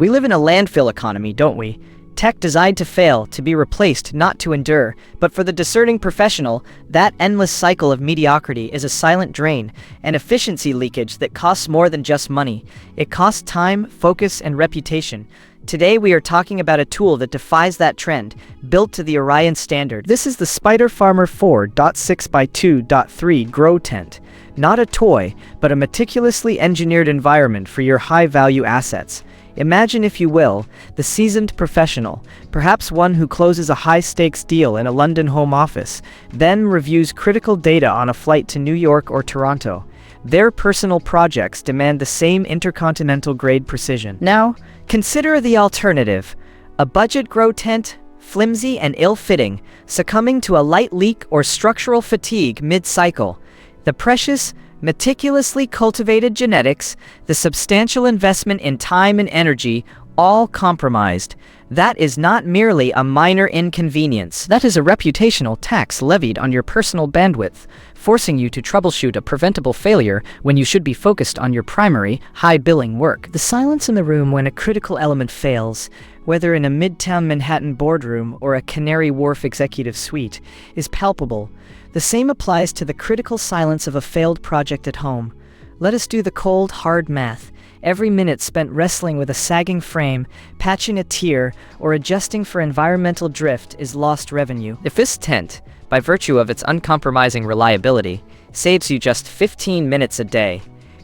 We live in a landfill economy, don't we? Tech designed to fail, to be replaced, not to endure. But for the discerning professional, that endless cycle of mediocrity is a silent drain, an efficiency leakage that costs more than just money. It costs time, focus, and reputation. Today we are talking about a tool that defies that trend, built to the Orion standard. This is the Spider Farmer 4.6x2.3 Grow Tent. Not a toy, but a meticulously engineered environment for your high-value assets. Imagine, if you will, the seasoned professional, perhaps one who closes a high-stakes deal in a London home office, then reviews critical data on a flight to New York or Toronto. Their personal projects demand the same intercontinental-grade precision. Now, consider the alternative. A budget grow tent, flimsy and ill-fitting, succumbing to a light leak or structural fatigue mid-cycle. The precious, meticulously cultivated genetics, the substantial investment in time and energy, all compromised. That is not merely a minor inconvenience. That is a reputational tax levied on your personal bandwidth, forcing you to troubleshoot a preventable failure when you should be focused on your primary, high-billing work. The silence in the room when a critical element fails, whether in a midtown Manhattan boardroom or a Canary Wharf executive suite, is palpable. The same applies to the critical silence of a failed project at home. Let us do the cold, hard math. Every minute spent wrestling with a sagging frame, patching a tear, or adjusting for environmental drift is lost revenue. If this tent, by virtue of its uncompromising reliability, saves you just 15 minutes a day,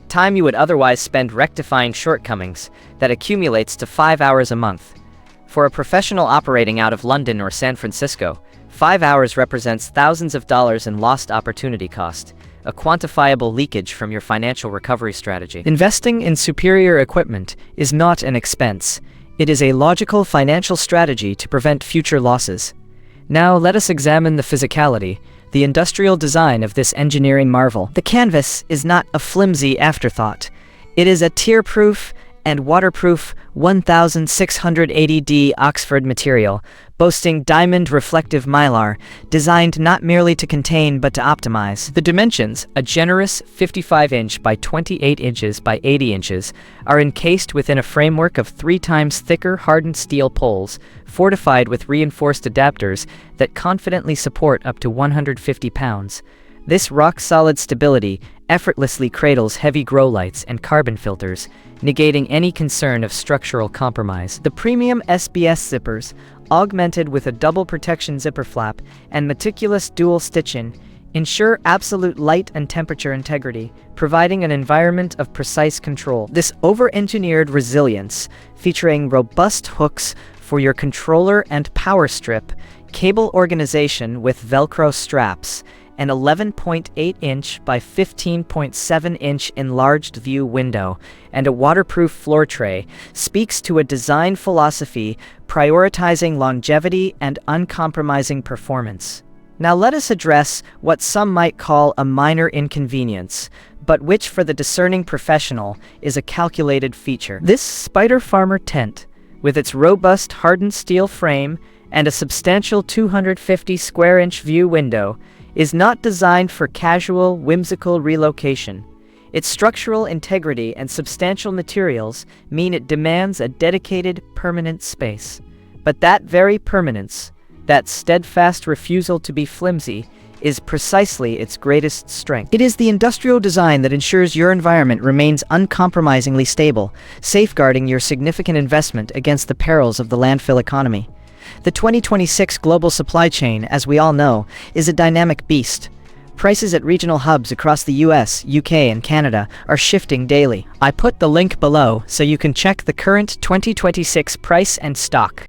time you would otherwise spend rectifying shortcomings, that accumulates to 5 hours a month. For a professional operating out of London or San Francisco, 5 hours represents thousands of dollars in lost opportunity cost, a quantifiable leakage from your financial recovery strategy. Investing in superior equipment is not an expense. It is a logical financial strategy to prevent future losses. Now let us examine the physicality, the industrial design of this engineering marvel. The canvas is not a flimsy afterthought. It is a tear-proof and waterproof 1680D Oxford material, boasting diamond reflective mylar, designed not merely to contain but to optimize. The dimensions, a generous 55-inch by 28 inches by 80 inches, are encased within a framework of 3 times thicker hardened steel poles, fortified with reinforced adapters that confidently support up to 150 pounds. This rock-solid stability effortlessly cradles heavy grow lights and carbon filters, negating any concern of structural compromise. The premium SBS zippers, augmented with a double protection zipper flap and meticulous dual stitching, ensure absolute light and temperature integrity, providing an environment of precise control. This over-engineered resilience, featuring robust hooks for your controller and power strip, cable organization with Velcro straps, an 11.8-inch by 15.7-inch enlarged view window, and a waterproof floor tray, speaks to a design philosophy prioritizing longevity and uncompromising performance. Now let us address what some might call a minor inconvenience, but which for the discerning professional is a calculated feature. This Spider Farmer tent, with its robust hardened steel frame and a substantial 250 square inch view window, is not designed for casual, whimsical relocation. Its structural integrity and substantial materials mean it demands a dedicated, permanent space. But that very permanence, that steadfast refusal to be flimsy, is precisely its greatest strength. It is the industrial design that ensures your environment remains uncompromisingly stable, safeguarding your significant investment against the perils of the landfill economy. The 2026 global supply chain, as we all know, is a dynamic beast. Prices at regional hubs across the US, UK, and Canada are shifting daily. I put the link below so you can check the current 2026 price and stock.